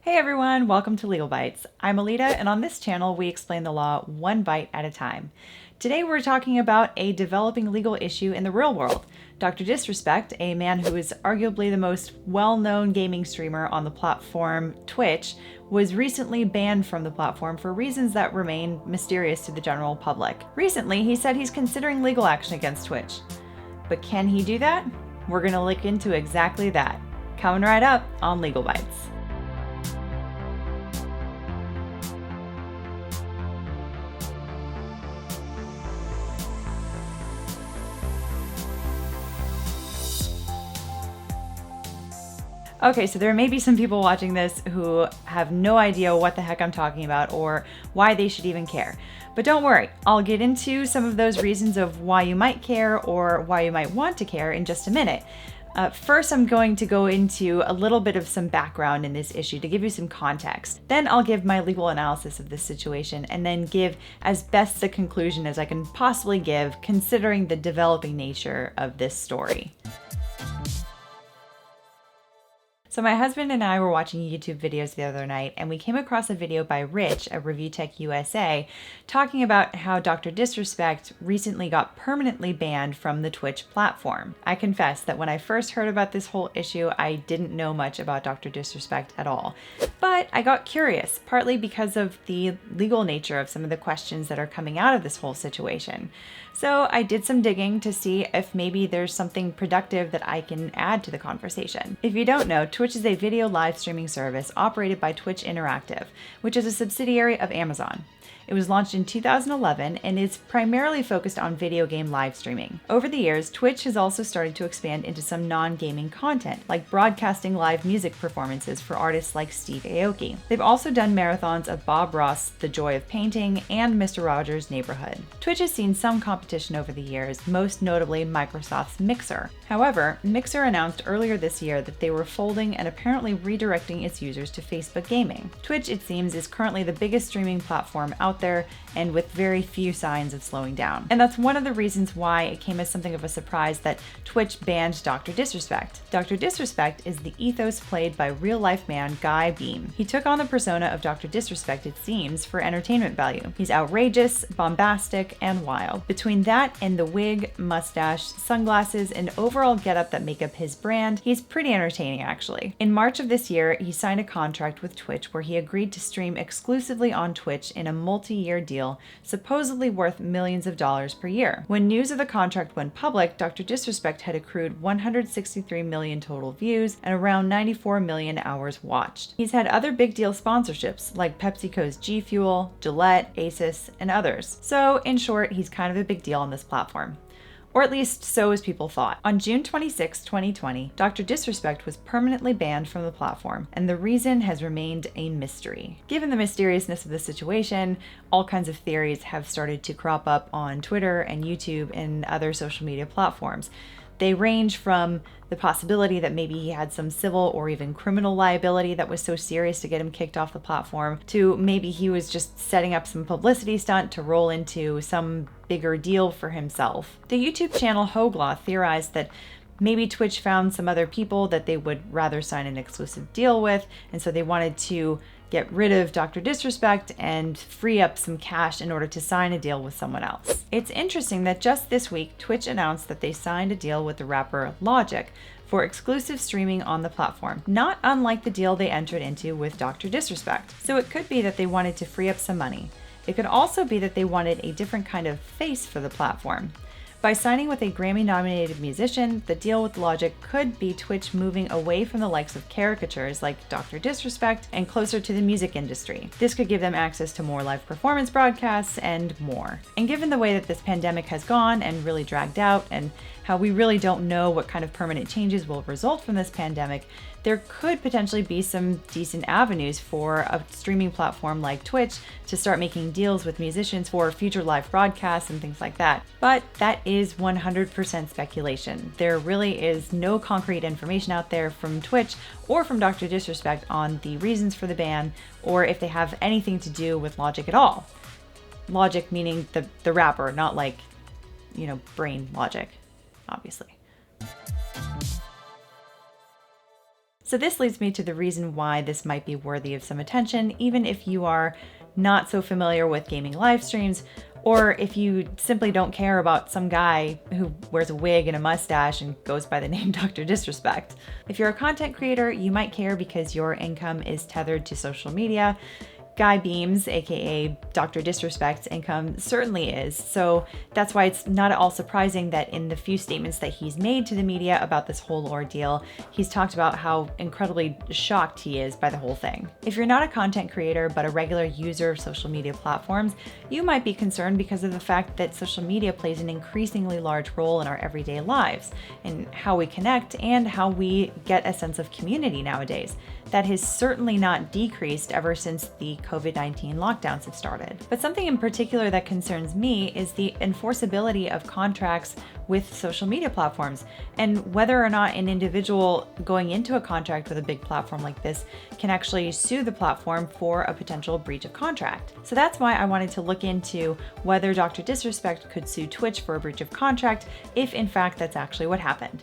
Hey everyone, welcome to Legal Bytes. I'm Alyte, and on this channel we explain the law one bite at a time. Today we're talking about a developing legal issue in the real world. DrDisrespect, a man who is arguably the most well-known gaming streamer on the platform Twitch, was recently banned from the platform for reasons that remain mysterious to the general public. Recently, he said he's considering legal action against Twitch. But can he do that? We're going to look into exactly that. Coming right up on Legal Bytes. Okay, so there may be some people watching this who have no idea what the heck I'm talking about or why they should even care. But don't worry, I'll get into some of those reasons of why you might care or why you might want to care in just a minute. First, I'm going to go into a little bit of some background in this issue to give you some context. Then I'll give my legal analysis of this situation and then give as best a conclusion as I can possibly give considering the developing nature of this story. So my husband and I were watching YouTube videos the other night, and we came across a video by Rich at Review Tech USA talking about how DrDisrespect recently got permanently banned from the Twitch platform. I confess that when I first heard about this whole issue, I didn't know much about DrDisrespect at all. But I got curious, partly because of the legal nature of some of the questions that are coming out of this whole situation. So I did some digging to see if maybe there's something productive that I can add to the conversation. If you don't know, Twitch is a video live streaming service operated by Twitch Interactive, which is a subsidiary of Amazon. It was launched in 2011 and is primarily focused on video game live streaming. Over the years, Twitch has also started to expand into some non-gaming content, like broadcasting live music performances for artists like Steve Aoki. They've also done marathons of Bob Ross' The Joy of Painting and Mr. Rogers' Neighborhood. Twitch has seen some competition over the years, most notably Microsoft's Mixer. However, Mixer announced earlier this year that they were folding and apparently redirecting its users to Facebook Gaming. Twitch, it seems, is currently the biggest streaming platform out there and with very few signs of slowing down. And that's one of the reasons why it came as something of a surprise that Twitch banned DrDisrespect. DrDisrespect is the ethos played by real-life man Guy Beam. He took on the persona of DrDisrespect, it seems, for entertainment value. He's outrageous, bombastic, and wild. Between that and the wig, mustache, sunglasses, and overall getup that make up his brand, he's pretty entertaining actually. In March of this year, he signed a contract with Twitch where he agreed to stream exclusively on Twitch in a multi-year deal, supposedly worth millions of dollars per year. When news of the contract went public, DrDisrespect had accrued 163 million total views and around 94 million hours watched. He's had other big deal sponsorships like PepsiCo's G Fuel, Gillette, Asus, and others. So in short, he's kind of a big deal on this platform. Or at least so as people thought. On June 26, 2020, DrDisrespect was permanently banned from the platform, and the reason has remained a mystery. Given the mysteriousness of the situation, all kinds of theories have started to crop up on Twitter and YouTube and other social media platforms. They range from the possibility that maybe he had some civil or even criminal liability that was so serious to get him kicked off the platform, to maybe he was just setting up some publicity stunt to roll into some bigger deal for himself. The YouTube channel Hoglaw theorized that maybe Twitch found some other people that they would rather sign an exclusive deal with, and so they wanted to get rid of DrDisrespect and free up some cash in order to sign a deal with someone else. It's interesting that just this week, Twitch announced that they signed a deal with the rapper Logic for exclusive streaming on the platform, not unlike the deal they entered into with DrDisrespect. So it could be that they wanted to free up some money. It could also be that they wanted a different kind of face for the platform. By signing with a Grammy-nominated musician, the deal with Logic could be Twitch moving away from the likes of caricatures like DrDisrespect and closer to the music industry. This could give them access to more live performance broadcasts and more. And given the way that this pandemic has gone and really dragged out, and how we really don't know what kind of permanent changes will result from this pandemic, there could potentially be some decent avenues for a streaming platform like Twitch to start making deals with musicians for future live broadcasts and things like that. But that is 100% speculation. There really is no concrete information out there from Twitch or from DrDisrespect on the reasons for the ban, or if they have anything to do with Logic at all. Logic meaning the rapper, not like, brain logic, obviously. So this leads me to the reason why this might be worthy of some attention, even if you are not so familiar with gaming live streams, or if you simply don't care about some guy who wears a wig and a mustache and goes by the name Dr. Disrespect. If you're a content creator, you might care because your income is tethered to social media. Guy Beams, aka Dr. Disrespect's income certainly is, so that's why it's not at all surprising that in the few statements that he's made to the media about this whole ordeal, he's talked about how incredibly shocked he is by the whole thing. If you're not a content creator but a regular user of social media platforms, you might be concerned because of the fact that social media plays an increasingly large role in our everyday lives, in how we connect and how we get a sense of community nowadays. That has certainly not decreased ever since the COVID-19 lockdowns have started. But something in particular that concerns me is the enforceability of contracts with social media platforms, and whether or not an individual going into a contract with a big platform like this can actually sue the platform for a potential breach of contract. So that's why I wanted to look into whether Dr. Disrespect could sue Twitch for a breach of contract, if in fact that's actually what happened.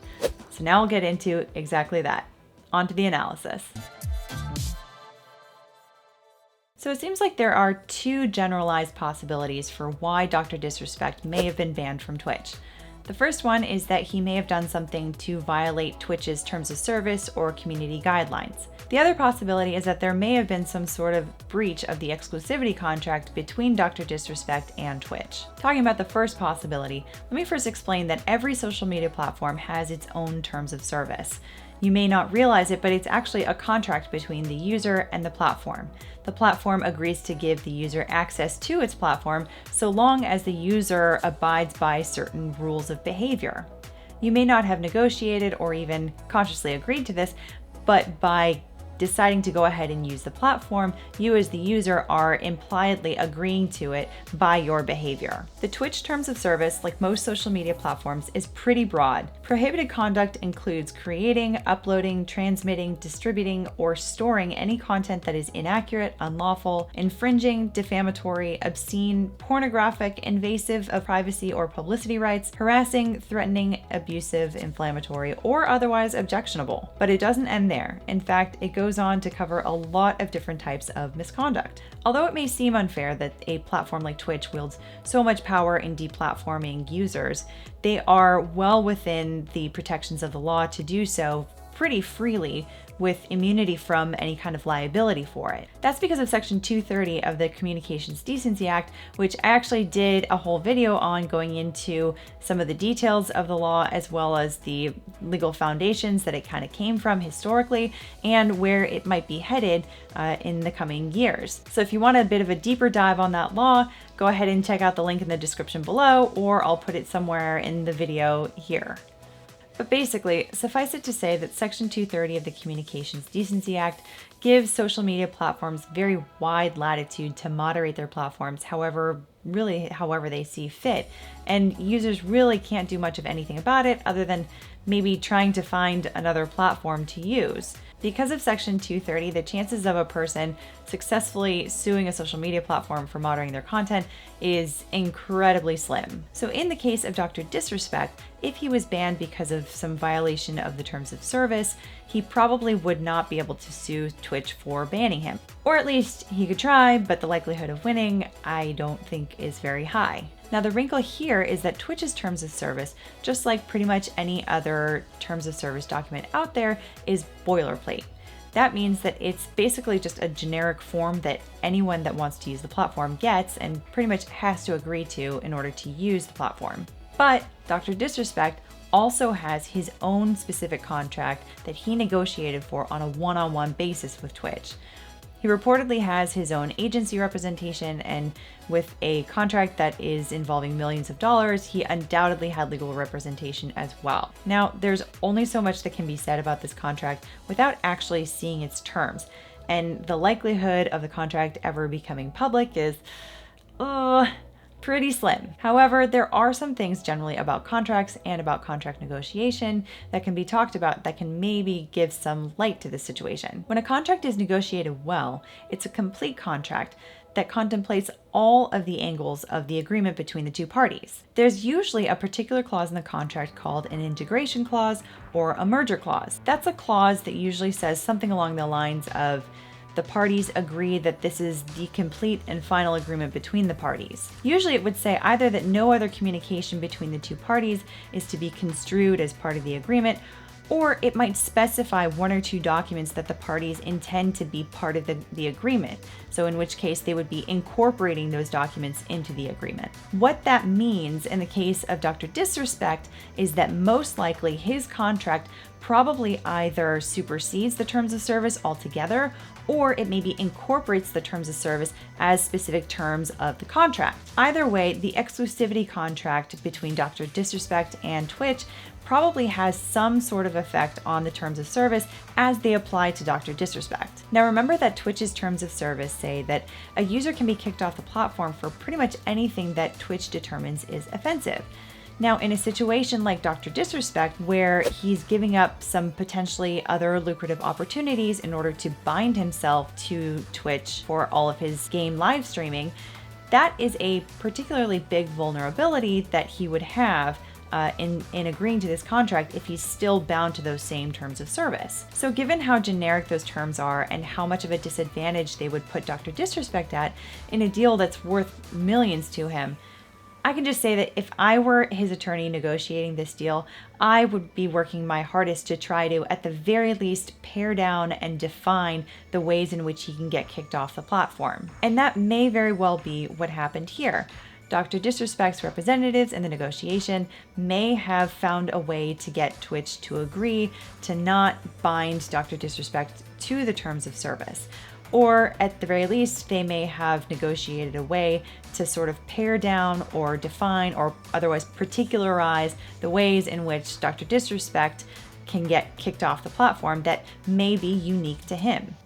So now I'll get into exactly that. On to the analysis. So it seems like there are two generalized possibilities for why Dr. Disrespect may have been banned from Twitch. The first one is that he may have done something to violate Twitch's terms of service or community guidelines. The other possibility is that there may have been some sort of breach of the exclusivity contract between Dr. Disrespect and Twitch. Talking about the first possibility, let me first explain that every social media platform has its own terms of service. You may not realize it, but it's actually a contract between the user and the platform. The platform agrees to give the user access to its platform so long as the user abides by certain rules of behavior. You may not have negotiated or even consciously agreed to this, but by deciding to go ahead and use the platform, you as the user are impliedly agreeing to it by your behavior. The Twitch terms of service, like most social media platforms, is pretty broad. Prohibited conduct includes creating, uploading, transmitting, distributing, or storing any content that is inaccurate, unlawful, infringing, defamatory, obscene, pornographic, invasive of privacy or publicity rights, harassing, threatening, abusive, inflammatory, or otherwise objectionable. But it doesn't end there. In fact, it goes on to cover a lot of different types of misconduct. Although it may seem unfair that a platform like Twitch wields so much power in deplatforming users, they are well within the protections of the law to do so pretty freely, with immunity from any kind of liability for it. That's because of Section 230 of the Communications Decency Act, which I actually did a whole video on, going into some of the details of the law as well as the legal foundations that it kind of came from historically and where it might be headed in the coming years. So if you want a bit of a deeper dive on that law, go ahead and check out the link in the description below, or I'll put it somewhere in the video here. But basically, suffice it to say that Section 230 of the Communications Decency Act gives social media platforms very wide latitude to moderate their platforms however they see fit, and users really can't do much of anything about it other than maybe trying to find another platform to use. Because of Section 230, the chances of a person successfully suing a social media platform for moderating their content is incredibly slim. So in the case of Dr. Disrespect, if he was banned because of some violation of the terms of service, he probably would not be able to sue Twitch for banning him. Or at least he could try, but the likelihood of winning, I don't think is very high. Now the wrinkle here is that Twitch's terms of service, just like pretty much any other terms of service document out there, is boilerplate. That means that it's basically just a generic form that anyone that wants to use the platform gets and pretty much has to agree to in order to use the platform. But Dr. Disrespect also has his own specific contract that he negotiated for on a one-on-one basis with Twitch. He reportedly has his own agency representation, and with a contract that is involving millions of dollars, he undoubtedly had legal representation as well. Now, there's only so much that can be said about this contract without actually seeing its terms, and the likelihood of the contract ever becoming public is pretty slim. However, there are some things generally about contracts and about contract negotiation that can be talked about that can maybe give some light to the situation. When a contract is negotiated well, it's a complete contract that contemplates all of the angles of the agreement between the two parties. There's usually a particular clause in the contract called an integration clause or a merger clause. That's a clause that usually says something along the lines of the parties agree that this is the complete and final agreement between the parties. Usually it would say either that no other communication between the two parties is to be construed as part of the agreement, or it might specify one or two documents that the parties intend to be part of the agreement, so in which case they would be incorporating those documents into the agreement. What that means in the case of Dr. Disrespect is that most likely his contract probably either supersedes the terms of service altogether, or it maybe incorporates the terms of service as specific terms of the contract. Either way, the exclusivity contract between Dr. Disrespect and Twitch probably has some sort of effect on the terms of service as they apply to Dr. Disrespect. Now remember that Twitch's terms of service say that a user can be kicked off the platform for pretty much anything that Twitch determines is offensive. Now, in a situation like Dr. Disrespect, where he's giving up some potentially other lucrative opportunities in order to bind himself to Twitch for all of his game live streaming, that is a particularly big vulnerability that he would have in agreeing to this contract if he's still bound to those same terms of service. So given how generic those terms are and how much of a disadvantage they would put Dr. Disrespect at in a deal that's worth millions to him, I can just say that if I were his attorney negotiating this deal, I would be working my hardest to try to, at the very least, pare down and define the ways in which he can get kicked off the platform. And that may very well be what happened here. Dr. Disrespect's representatives in the negotiation may have found a way to get Twitch to agree to not bind Dr. Disrespect to the terms of service. Or at the very least, they may have negotiated a way to sort of pare down or define or otherwise particularize the ways in which Dr. Disrespect can get kicked off the platform that may be unique to him.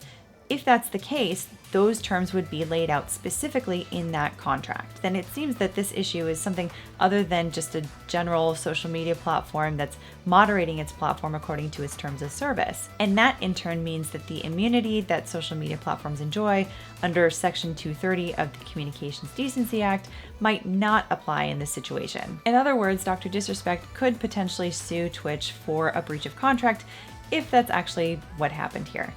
If that's the case, those terms would be laid out specifically in that contract. Then it seems that this issue is something other than just a general social media platform that's moderating its platform according to its terms of service. And that in turn means that the immunity that social media platforms enjoy under Section 230 of the Communications Decency Act might not apply in this situation. In other words, Dr. Disrespect could potentially sue Twitch for a breach of contract if that's actually what happened here.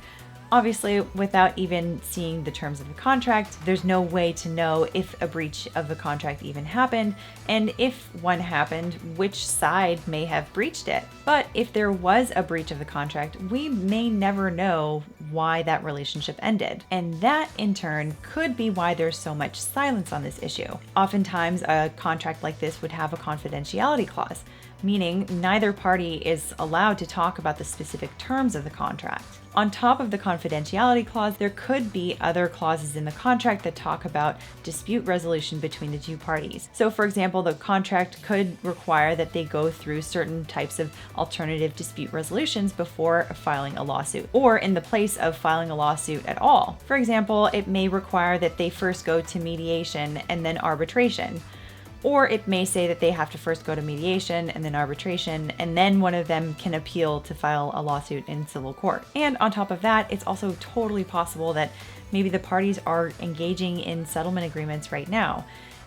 Obviously, without even seeing the terms of the contract, there's no way to know if a breach of the contract even happened, and if one happened, which side may have breached it. But if there was a breach of the contract, we may never know why that relationship ended. And that, in turn, could be why there's so much silence on this issue. Oftentimes, a contract like this would have a confidentiality clause, meaning neither party is allowed to talk about the specific terms of the contract. On top of the confidentiality clause, there could be other clauses in the contract that talk about dispute resolution between the two parties. So for example, the contract could require that they go through certain types of alternative dispute resolutions before filing a lawsuit, or in the place of filing a lawsuit at all. For example, it may require that they first go to mediation and then arbitration. Or it may say that they have to first go to mediation and then arbitration, and then one of them can appeal to file a lawsuit in civil court. And on top of that, it's also totally possible that maybe the parties are engaging in settlement agreements right now.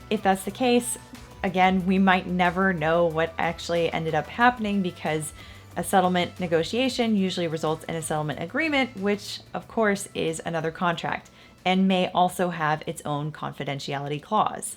If that's the case, again, we might never know what actually ended up happening because a settlement negotiation usually results in a settlement agreement, which of course is another contract and may also have its own confidentiality clause.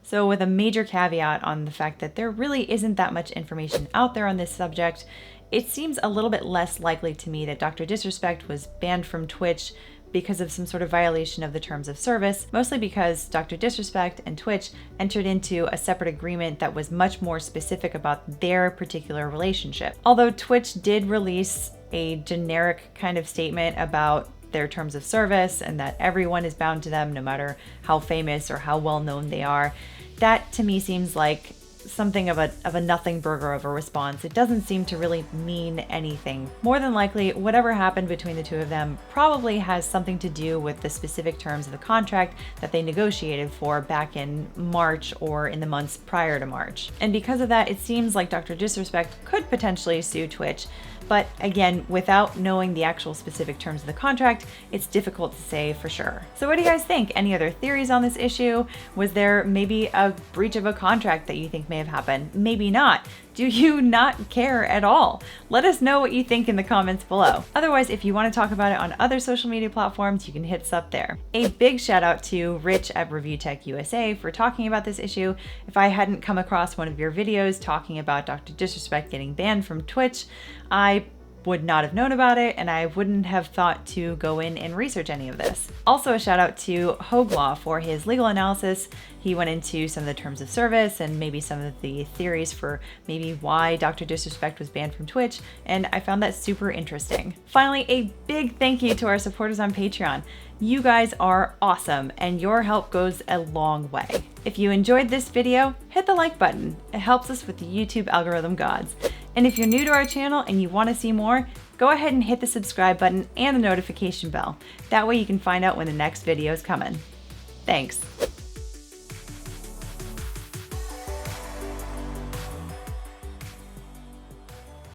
So with a major caveat on the fact that there really isn't that much information out there on this subject, it seems a little bit less likely to me that Dr. Disrespect was banned from Twitch because of some sort of violation of the terms of service, mostly because Dr. Disrespect and Twitch entered into a separate agreement that was much more specific about their particular relationship. Although Twitch did release a generic kind of statement about their terms of service and that everyone is bound to them no matter how famous or how well known they are, that to me seems like something of a nothing burger of a response. It doesn't seem to really mean anything. More than likely, whatever happened between the two of them probably has something to do with the specific terms of the contract that they negotiated for back in March or in the months prior to March. And because of that, it seems like Dr. Disrespect could potentially sue Twitch, But again, without knowing the actual specific terms of the contract, it's difficult to say for sure. So what do you guys think? Any other theories on this issue? Was there maybe a breach of a contract that you think may have happened? Maybe not. Do you not care at all? Let us know what you think in the comments below. Otherwise, if you want to talk about it on other social media platforms, you can hit us up there. A big shout out to Rich at Review Tech USA for talking about this issue. If I hadn't come across one of your videos talking about Dr. Disrespect getting banned from Twitch, I would not have known about it, and I wouldn't have thought to go in and research any of this. Also a shout out to Hoglaw for his legal analysis. He went into some of the terms of service and maybe some of the theories for maybe why Dr. Disrespect was banned from Twitch, and I found that super interesting. Finally, a big thank you to our supporters on Patreon. You guys are awesome, and your help goes a long way. If you enjoyed this video, hit the like button. It helps us with the YouTube algorithm gods. And if you're new to our channel and you want to see more, go ahead and hit the subscribe button and the notification bell. That way you can find out when the next video is coming. Thanks.